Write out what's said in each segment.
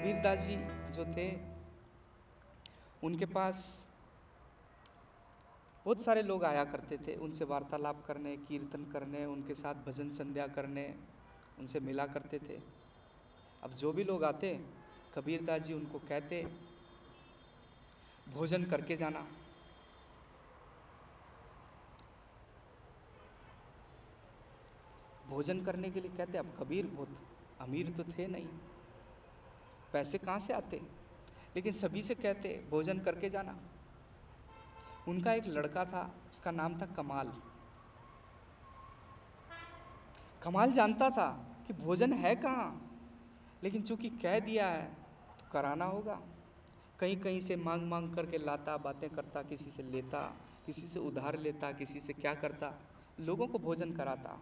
कबीरदास जी जो थे उनके पास बहुत सारे लोग आया करते थे, उनसे वार्तालाप करने, कीर्तन करने, उनके साथ भजन संध्या करने, उनसे मिला करते थे। अब जो भी लोग आते कबीरदास जी उनको कहते भोजन करके जाना। भोजन करने के लिए कहते। अब कबीर बहुत अमीर तो थे नहीं, पैसे कहाँ से आते, लेकिन सभी से कहते भोजन करके जाना। उनका एक लड़का था, उसका नाम था कमाल। कमाल जानता था कि भोजन है कहाँ, लेकिन चूंकि कह दिया है तो कराना होगा। कहीं कहीं से मांग मांग करके लाता, बातें करता, किसी से लेता, किसी से उधार लेता, किसी से क्या करता, लोगों को भोजन कराता।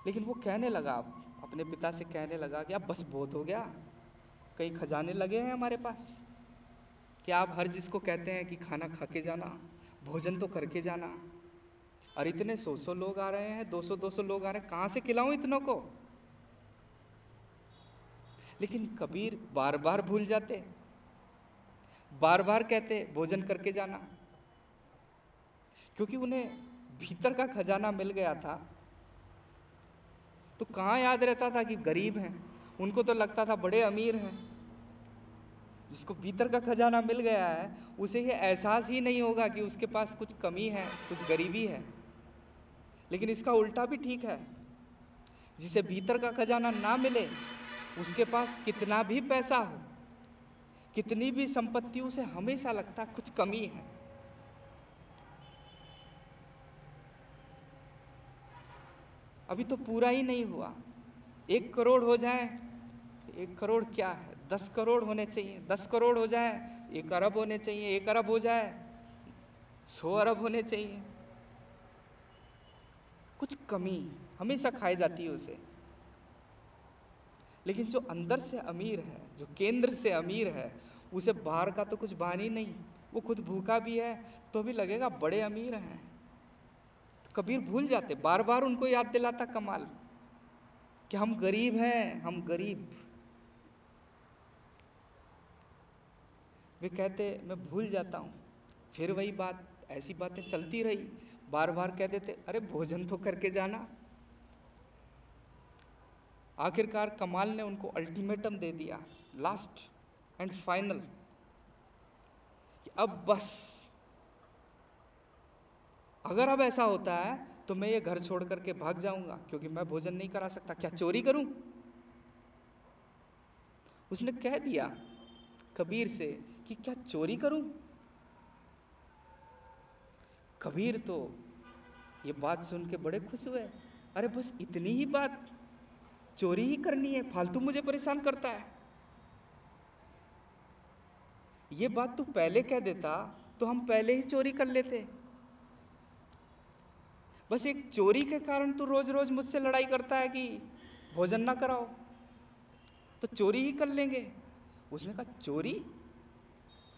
लेकिन वो कहने लगा, अपने पिता से कहने लगा कि अब बस बहुत हो गया, कई खजाने लगे हैं हमारे पास कि आप हर जिसको कहते हैं कि खाना खा के जाना, भोजन तो करके जाना, और इतने 100 लोग आ रहे हैं, 200 लोग आ रहे हैं, कहाँ से खिलाऊं इतनों को। लेकिन कबीर बार बार भूल जाते, बार बार कहते भोजन करके जाना, क्योंकि उन्हें भीतर का खजाना मिल गया था। तो कहाँ याद रहता था कि गरीब हैं, उनको तो लगता था बड़े अमीर हैं। जिसको भीतर का खजाना मिल गया है उसे ये एहसास ही नहीं होगा कि उसके पास कुछ कमी है, कुछ गरीबी है। लेकिन इसका उल्टा भी ठीक है, जिसे भीतर का खजाना ना मिले उसके पास कितना भी पैसा हो, कितनी भी संपत्ति, उसे हमेशा लगता कुछ कमी है। अभी तो पूरा ही नहीं हुआ, 1 करोड़ हो जाए, 1 करोड़ क्या है, 10 करोड़ होने चाहिए, 10 करोड़ हो जाए 1 अरब होने चाहिए, 1 अरब हो जाए 100 अरब होने चाहिए। कुछ कमी हमेशा खाई जाती है उसे। लेकिन जो अंदर से अमीर है, जो केंद्र से अमीर है, उसे बाहर का तो कुछ बान ही नहीं। वो खुद भूखा भी है तो भी लगेगा बड़े अमीर हैं। तो कबीर भूल जाते, बार बार उनको याद दिलाता कमाल कि हम गरीब हैं, हम गरीब। वे कहते मैं भूल जाता हूँ। फिर वही बात, ऐसी बातें चलती रही, बार बार कह देते अरे भोजन तो करके जाना। आखिरकार कमाल ने उनको अल्टीमेटम दे दिया, लास्ट एंड फाइनल, कि अब बस, अगर अब ऐसा होता है तो मैं ये घर छोड़ करके भाग जाऊंगा, क्योंकि मैं भोजन नहीं करा सकता। क्या चोरी करूं? उसने कह दिया कबीर से कि क्या चोरी करूं। कबीर तो ये बात सुन के बड़े खुश हुए। अरे बस इतनी ही बात, चोरी ही करनी है, फालतू मुझे परेशान करता है। ये बात तू पहले कह देता तो हम पहले ही चोरी कर लेते। बस एक चोरी के कारण तू रोज रोज मुझसे लड़ाई करता है कि भोजन ना कराओ, तो चोरी ही कर लेंगे। उसने कहा चोरी?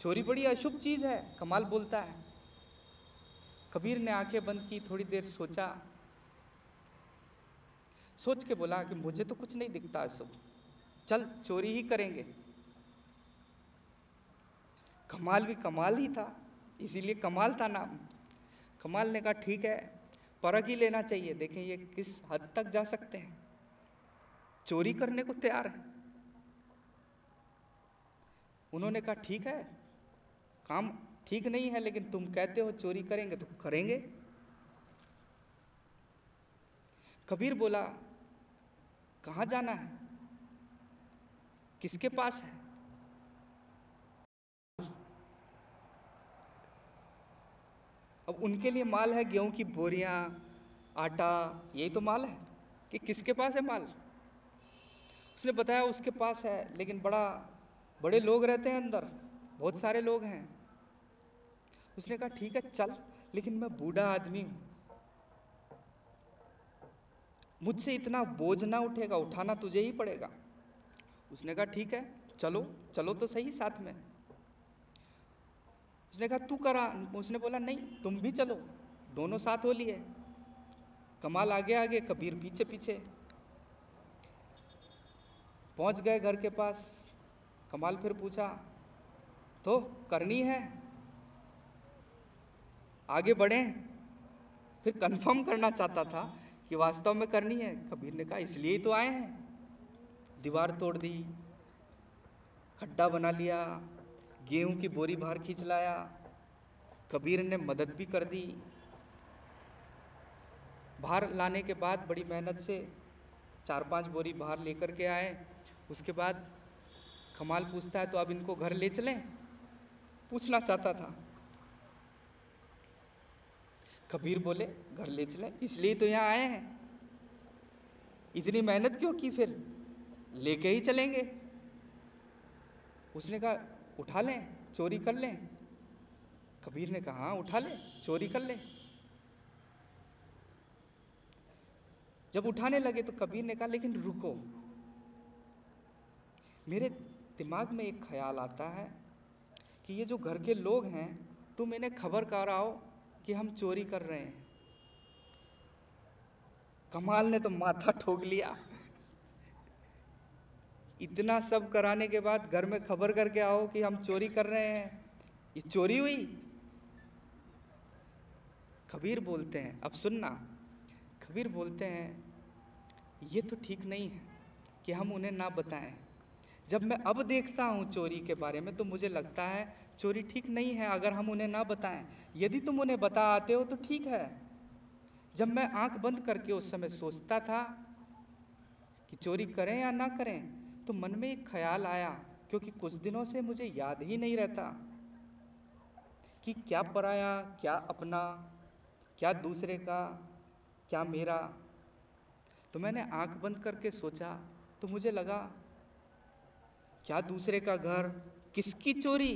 चोरी बड़ी अशुभ चीज है, कमाल बोलता है। कबीर ने आंखें बंद की, थोड़ी देर सोचा, सोच के बोला कि मुझे तो कुछ नहीं दिखता अशुभ, चल चोरी ही करेंगे। कमाल भी कमाल ही था, इसीलिए कमाल था नाम। कमाल ने कहा ठीक है, परख ही लेना चाहिए, देखें ये किस हद तक जा सकते हैं, चोरी करने को तैयार है। उन्होंने कहा ठीक है, काम ठीक नहीं है, लेकिन तुम कहते हो चोरी करेंगे तो करेंगे। कबीर बोला कहाँ जाना है, किसके पास है? अब उनके लिए माल है गेहूं की बोरियां, आटा, यही तो माल है, कि किसके पास है माल। उसने बताया उसके पास है, लेकिन बड़े लोग रहते हैं अंदर, बहुत सारे लोग हैं। उसने कहा ठीक है चल, लेकिन मैं बूढ़ा आदमी हूं, मुझसे इतना बोझ ना उठेगा, उठाना तुझे ही पड़ेगा। उसने कहा ठीक है चलो, चलो तो सही साथ में। उसने कहा तू करा, उसने बोला नहीं तुम भी चलो, दोनों साथ हो लिए। कमाल आगे आगे, कबीर पीछे पीछे। पहुंच गए घर के पास। कमाल फिर पूछा, तो करनी है, आगे बढ़ें? फिर कंफर्म करना चाहता था कि वास्तव में करनी है। कबीर ने कहा इसलिए ही तो आए हैं। दीवार तोड़ दी, खड्डा बना लिया, गेहूं की बोरी बाहर खींच लाया, कबीर ने मदद भी कर दी। बाहर लाने के बाद बड़ी मेहनत से 4-5 बोरी बाहर लेकर के आए। उसके बाद कमाल पूछता है तो अब इनको घर ले चलें? पूछना चाहता था। कबीर बोले घर ले चलें, इसलिए तो यहाँ आए हैं। इतनी मेहनत क्यों की, फिर लेके ही चलेंगे। उसने कहा उठा लें, चोरी कर लें? कबीर ने कहा हाँ उठा लें, चोरी कर लें। जब उठाने लगे तो कबीर ने कहा लेकिन रुको, मेरे दिमाग में एक ख्याल आता है कि ये जो घर के लोग हैं, तुम इन्हें खबर कराओ कि हम चोरी कर रहे हैं। कमाल ने तो माथा ठोक लिया, इतना सब कराने के बाद घर में खबर करके आओ कि हम चोरी कर रहे हैं, ये चोरी हुई? कबीर बोलते हैं, अब सुनना, कबीर बोलते हैं ये तो ठीक नहीं है कि हम उन्हें ना बताएं। जब मैं अब देखता हूँ चोरी के बारे में तो मुझे लगता है चोरी ठीक नहीं है अगर हम उन्हें ना बताएं। यदि तुम उन्हें बता आते हो तो ठीक है। जब मैं आंख बंद करके उस समय सोचता था कि चोरी करें या ना करें, तो मन में एक ख्याल आया, क्योंकि कुछ दिनों से मुझे याद ही नहीं रहता कि क्या पराया, क्या अपना, क्या दूसरे का, क्या मेरा। तो मैंने आंख बंद करके सोचा तो मुझे लगा क्या दूसरे का घर, किसकी चोरी,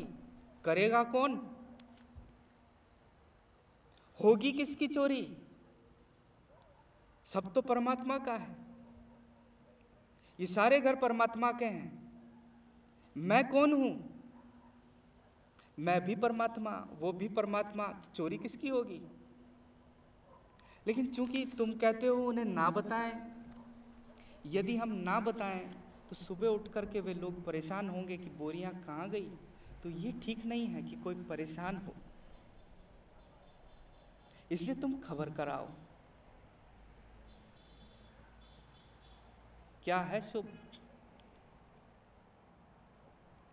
करेगा कौन, होगी किसकी चोरी? सब तो परमात्मा का है, ये सारे घर परमात्मा के हैं। मैं कौन हूं? मैं भी परमात्मा, वो भी परमात्मा, चोरी किसकी होगी? लेकिन चूंकि तुम कहते हो उन्हें ना बताएं, यदि हम ना बताएं तो सुबह उठ करके वे लोग परेशान होंगे कि बोरियां कहाँ गई। तो ये ठीक नहीं है कि कोई परेशान हो, इसलिए तुम खबर कराओ। क्या है शुभ,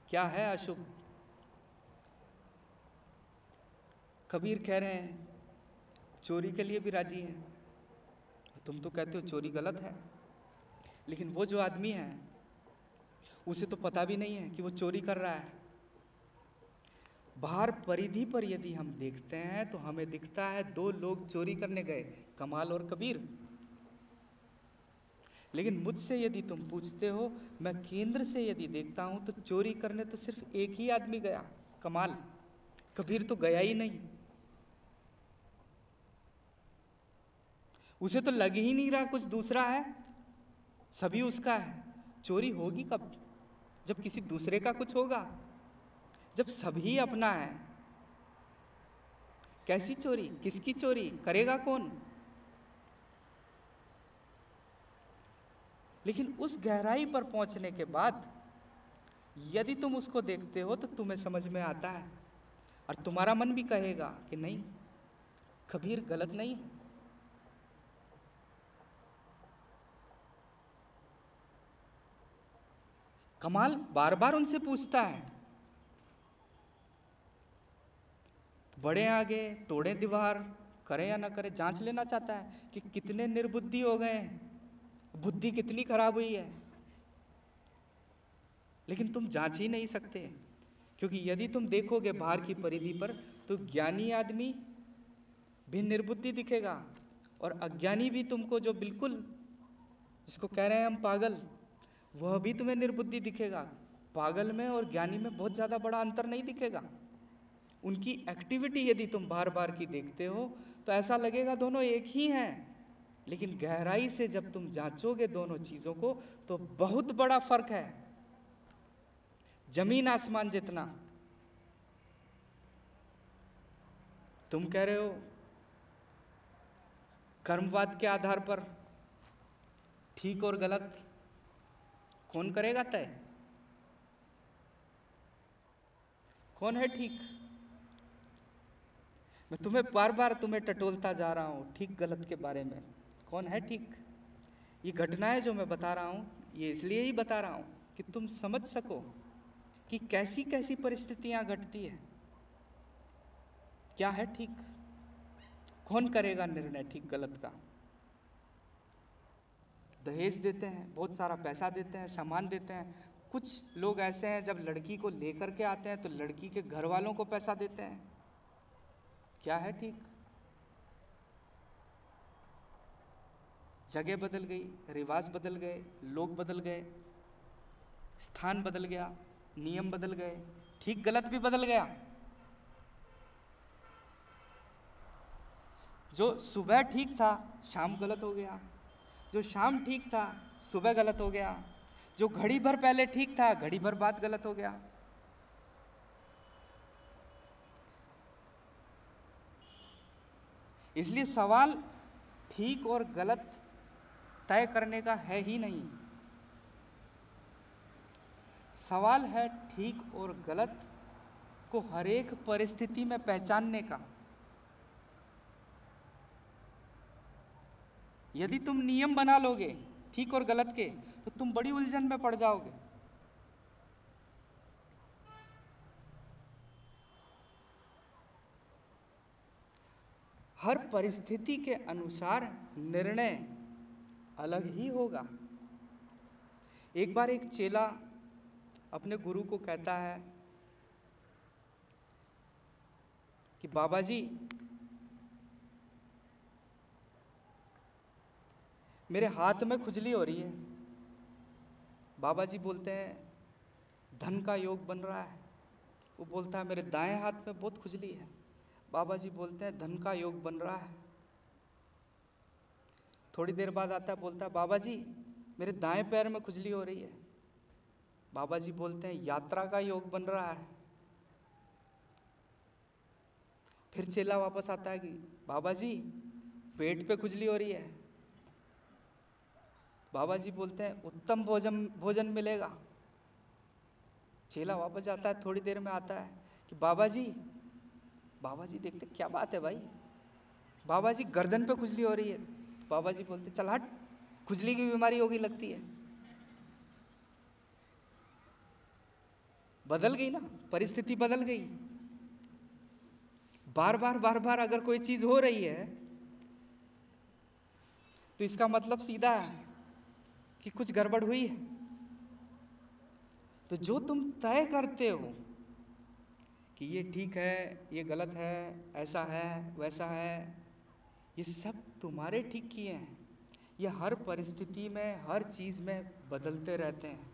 क्या है अशुभ? कबीर कह रहे हैं चोरी के लिए भी राजी हैं। तुम तो कहते हो चोरी गलत है, लेकिन वो जो आदमी है उसे तो पता भी नहीं है कि वो चोरी कर रहा है। बाहर परिधि पर यदि हम देखते हैं तो हमें दिखता है 2 लोग चोरी करने गए, कमाल और कबीर। लेकिन मुझसे यदि तुम पूछते हो, मैं केंद्र से यदि देखता हूं तो चोरी करने तो सिर्फ एक ही आदमी गया, कमाल। कबीर तो गया ही नहीं, उसे तो लग ही नहीं रहा कुछ दूसरा है, सभी उसका है। चोरी होगी कब? जब किसी दूसरे का कुछ होगा, जब सभी अपना है। कैसी चोरी, किसकी चोरी, करेगा कौन? लेकिन उस गहराई पर पहुंचने के बाद यदि तुम उसको देखते हो तो तुम्हें समझ में आता है, और तुम्हारा मन भी कहेगा कि नहीं, कबीर गलत नहीं है। कमाल बार बार उनसे पूछता है, बड़े आगे, तोड़े दीवार, करें या ना करें, जांच लेना चाहता है कि कितने निर्बुद्धि हो गए हैं, बुद्धि कितनी खराब हुई है। लेकिन तुम जांच ही नहीं सकते, क्योंकि यदि तुम देखोगे बाहर की परिधि पर तो ज्ञानी आदमी भी निर्बुद्धि दिखेगा, और अज्ञानी भी तुमको, जो बिल्कुल जिसको कह रहे हैं हम पागल, वह भी तुम्हें निर्बुद्धि दिखेगा। पागल में और ज्ञानी में बहुत ज़्यादा बड़ा अंतर नहीं दिखेगा। उनकी एक्टिविटी यदि तुम बार बार की देखते हो तो ऐसा लगेगा दोनों एक ही हैं, लेकिन गहराई से जब तुम जांचोगे दोनों चीज़ों को तो बहुत बड़ा फर्क है, जमीन आसमान जितना। तुम कह रहे हो कर्मवाद के आधार पर ठीक और गलत कौन करेगा तय? कौन है ठीक? मैं तुम्हें बार बार तुम्हें टटोलता जा रहा हूँ ठीक गलत के बारे में। कौन है ठीक? ये घटनाएं जो मैं बता रहा हूँ, ये इसलिए ही बता रहा हूँ कि तुम समझ सको कि कैसी कैसी परिस्थितियां घटती है। क्या है ठीक? कौन करेगा निर्णय ठीक गलत का? दहेज देते हैं, बहुत सारा पैसा देते हैं, सामान देते हैं। कुछ लोग ऐसे हैं, जब लड़की को लेकर के आते हैं तो लड़की के घर वालों को पैसा देते हैं। क्या है ठीक? जगह बदल गई, रिवाज बदल गए, लोग बदल गए, स्थान बदल गया, नियम बदल गए, ठीक गलत भी बदल गया। जो सुबह ठीक था शाम गलत हो गया, जो शाम ठीक था सुबह गलत हो गया, जो घड़ी भर पहले ठीक था घड़ी भर बाद गलत हो गया। इसलिए सवाल ठीक और गलत तय करने का है ही नहीं। सवाल है ठीक और गलत को हर एक परिस्थिति में पहचानने का। यदि तुम नियम बना लोगे ठीक और गलत के तो तुम बड़ी उलझन में पड़ जाओगे। हर परिस्थिति के अनुसार निर्णय अलग ही होगा। एक बार एक चेला अपने गुरु को कहता है कि बाबा जी, मेरे हाथ में खुजली हो रही है। बाबा जी बोलते हैं धन का योग बन रहा है। वो बोलता है मेरे दाएं हाथ में बहुत खुजली है। बाबा जी बोलते हैं धन का योग बन रहा है। थोड़ी देर बाद आता है, बोलता है बाबा जी मेरे दाएं पैर में खुजली हो रही है। बाबा जी बोलते हैं यात्रा का योग बन रहा है। फिर चेला वापस आता है कि बाबा जी पेट पे खुजली हो रही है। बाबा जी बोलते हैं उत्तम भोजन मिलेगा। चेला वापस जाता है, थोड़ी देर में आता है कि बाबा जी देखते क्या बात है भाई, बाबा जी गर्दन पे खुजली हो रही है। बाबा जी बोलते चल हट, खुजली की बीमारी होगी लगती है। बदल गई ना, परिस्थिति बदल गई। बार बार अगर कोई चीज हो रही है तो इसका मतलब सीधा है कि कुछ गड़बड़ हुई है। तो जो तुम तय करते हो कि ये ठीक है, ये गलत है, ऐसा है, वैसा है, ये सब तुम्हारे ठीक किए हैं। ये हर परिस्थिति में, हर चीज में बदलते रहते हैं।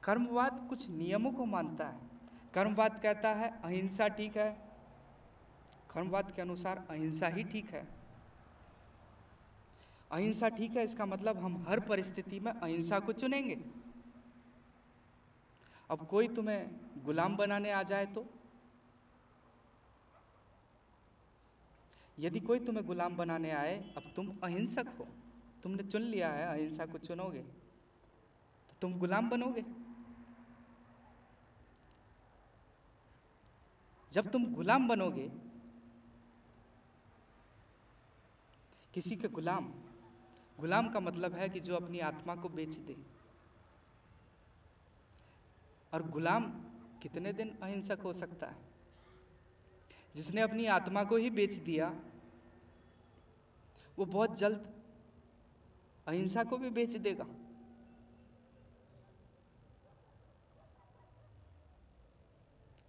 कर्मवाद कुछ नियमों को मानता है। कर्मवाद कहता है अहिंसा ठीक है। कर्मवाद के अनुसार अहिंसा ही ठीक है। अहिंसा ठीक है, इसका मतलब हम हर परिस्थिति में अहिंसा को चुनेंगे। अब कोई तुम्हें गुलाम बनाने आ जाए तो, यदि कोई तुम्हें गुलाम बनाने आए, अब तुम अहिंसक हो, तुमने चुन लिया है अहिंसा को चुनोगे, तो तुम गुलाम बनोगे। जब तुम गुलाम बनोगे, किसी के गुलाम, गुलाम का मतलब है कि जो अपनी आत्मा को बेच दे। और गुलाम कितने दिन अहिंसक हो सकता है? जिसने अपनी आत्मा को ही बेच दिया वो बहुत जल्द अहिंसा को भी बेच देगा।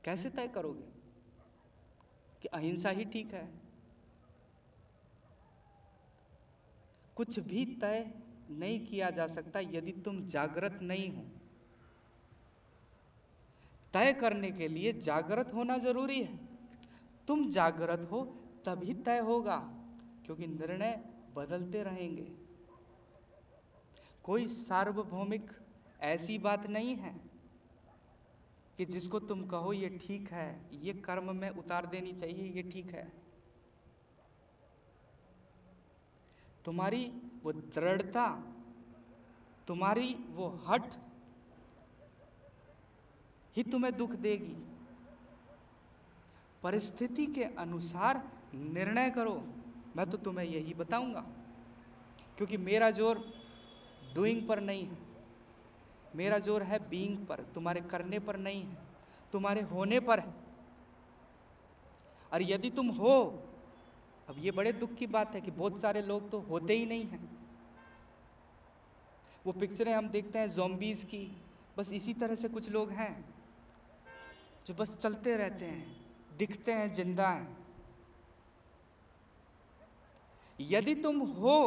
कैसे तय करोगे कि अहिंसा ही ठीक है? कुछ भी तय नहीं किया जा सकता यदि तुम जागृत नहीं हो। तय करने के लिए जागृत होना जरूरी है। तुम जागृत हो तभी तय होगा, क्योंकि निर्णय बदलते रहेंगे। कोई सार्वभौमिक ऐसी बात नहीं है कि जिसको तुम कहो ये ठीक है, ये कर्म में उतार देनी चाहिए, ये ठीक है। तुम्हारी वो दृढ़ता, तुम्हारी वो हठ ही तुम्हें दुख देगी। परिस्थिति के अनुसार निर्णय करो, मैं तो तुम्हें यही बताऊंगा, क्योंकि मेरा जोर डूइंग पर नहीं है, मेरा जोर है बीइंग पर, तुम्हारे करने पर नहीं है, तुम्हारे होने पर है। और यदि तुम हो, अब ये बड़े दुख की बात है कि बहुत सारे लोग तो होते ही नहीं हैं। वो पिक्चरें हम देखते हैं ज़ॉम्बीज़ की, बस इसी तरह से कुछ लोग हैं जो बस चलते रहते हैं, दिखते हैं जिंदा हैं। यदि तुम हो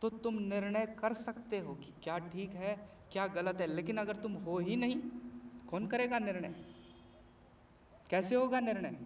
तो तुम निर्णय कर सकते हो कि क्या ठीक है क्या गलत है, लेकिन अगर तुम हो ही नहीं, कौन करेगा निर्णय? कैसे होगा निर्णय?